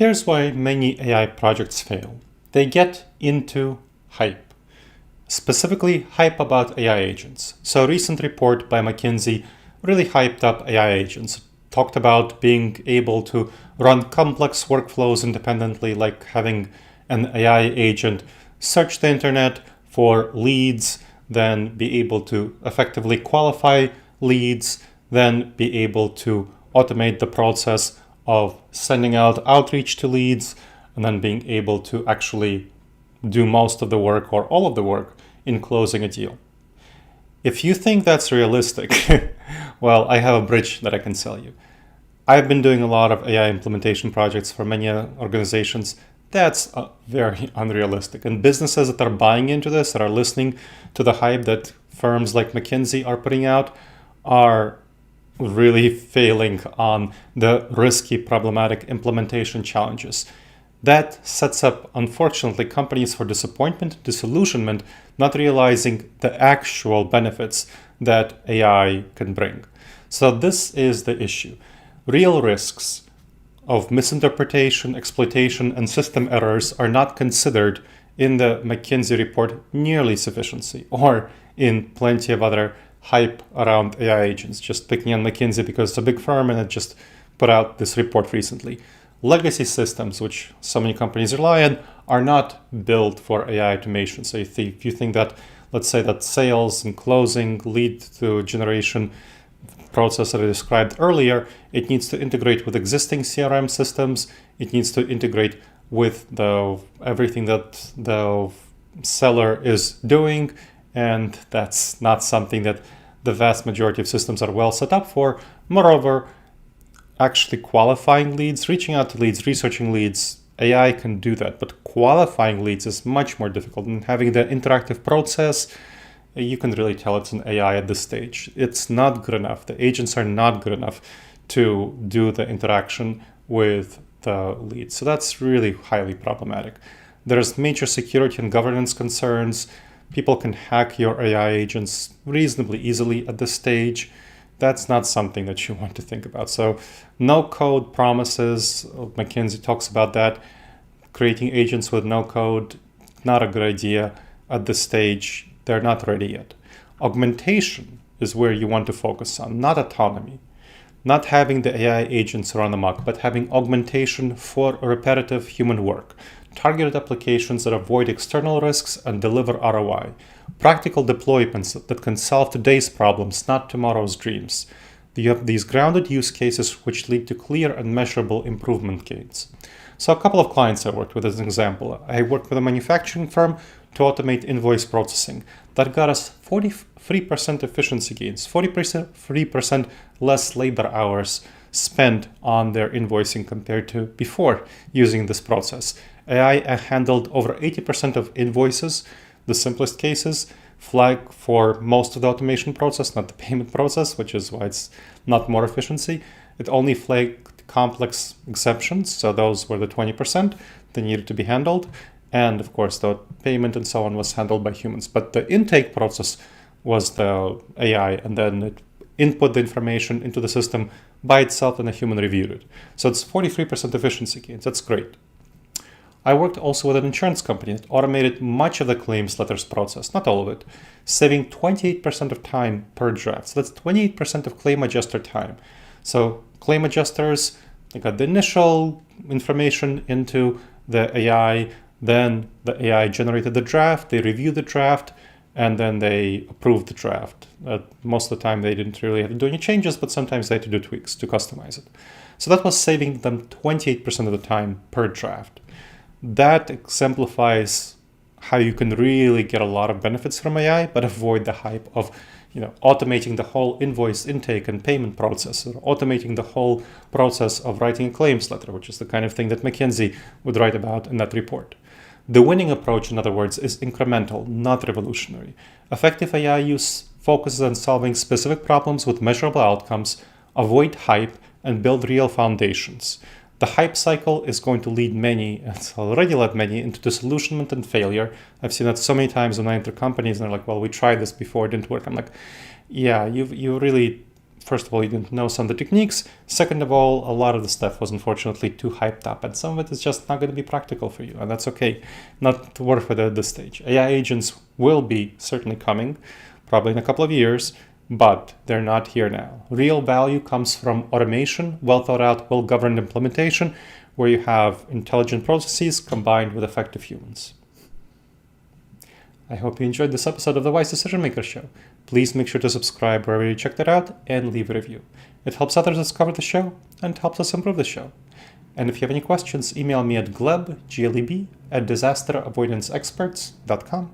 Here's why many AI projects fail. They get into hype, specifically hype about AI agents. So a recent report by McKinsey really hyped up AI agents, talked about being able to run complex workflows independently, like having an AI agent search the internet for leads, then be able to effectively qualify leads, then be able to automate the process of sending out outreach to leads, and then being able to actually do most of the work or all of the work in closing a deal. If you think that's realistic, well, I have a bridge that I can sell you. I've been doing a lot of AI implementation projects for many organizations. That's very unrealistic. And businesses that are buying into this, that are listening to the hype that firms like McKinsey are putting out, are really failing on the risky, problematic implementation challenges. That sets up, unfortunately, companies for disappointment, disillusionment, not realizing the actual benefits that AI can bring. So this is the issue. Real risks of misinterpretation, exploitation, and system errors are not considered in the McKinsey report nearly sufficiently, or in plenty of other hype around AI agents. Just picking on McKinsey because it's a big firm and it just put out this report recently. Legacy systems, which so many companies rely on, are not built for AI automation. So if you think that, let's say that sales and closing lead to generation process that I described earlier, it needs to integrate with existing CRM systems. It needs to integrate with everything that the seller is doing. And that's not something that the vast majority of systems are well set up for. Moreover, actually qualifying leads, reaching out to leads, researching leads, AI can do that. But qualifying leads is much more difficult. And having the interactive process, you can really tell it's an AI at this stage. It's not good enough. The agents are not good enough to do the interaction with the leads. So that's really highly problematic. There's major security and governance concerns. People can hack your AI agents reasonably easily at this stage. That's not something that you want to think about. So no code promises, McKinsey talks about that. Creating agents with no code, not a good idea at this stage. They're not ready yet. Augmentation is where you want to focus on, not autonomy. Not having the AI agents run amok, but having augmentation for repetitive human work. Targeted applications that avoid external risks and deliver ROI. Practical deployments that can solve today's problems, not tomorrow's dreams. You have these grounded use cases which lead to clear and measurable improvement gains. So a couple of clients I worked with as an example. I worked with a manufacturing firm to automate invoice processing. That got us 43% efficiency gains, 43% less labor hours spent on their invoicing compared to before using this process. AI handled over 80% of invoices, the simplest cases, flag for most of the automation process, not the payment process, which is why it's not more efficiency. It only flagged complex exceptions, so those were the 20% that needed to be handled. And of course, the payment and so on was handled by humans. But the intake process was the AI, and then it input the information into the system by itself and a human reviewed it. So it's 43% efficiency gains. That's great. I worked also with an insurance company that automated much of the claims letters process, not all of it, saving 28% of time per draft. So that's 28% of claim adjuster time. So claim adjusters, they got the initial information into the AI, then the AI generated the draft, they reviewed the draft, and then they approved the draft. Most of the time they didn't really have to do any changes, but sometimes they had to do tweaks to customize it. So that was saving them 28% of the time per draft. That exemplifies how you can really get a lot of benefits from AI, but avoid the hype of automating the whole invoice intake and payment process, or automating the whole process of writing a claims letter, which is the kind of thing that McKinsey would write about in that report. The winning approach, in other words, is incremental, not revolutionary. Effective AI use focuses on solving specific problems with measurable outcomes, avoid hype, and build real foundations. The hype cycle is going to lead many, it's already led many, into disillusionment and failure. I've seen that so many times when I enter companies and they're like, well, we tried this before, it didn't work. I'm like, yeah, you really first of all, you didn't know some of the techniques. Second of all, a lot of the stuff was unfortunately too hyped up, and some of it is just not going to be practical for you, and that's okay. Not worth it at this stage. AI agents will be certainly coming, probably in a couple of years, but they're not here now. Real value comes from automation, well thought out, well governed implementation, where you have intelligent processes combined with effective humans. I hope you enjoyed this episode of the Wise Decision Maker Show. Please make sure to subscribe wherever you checked it out and leave a review. It helps others discover the show and helps us improve the show. And if you have any questions, email me at gleb, Gleb, at disasteravoidanceexperts.com.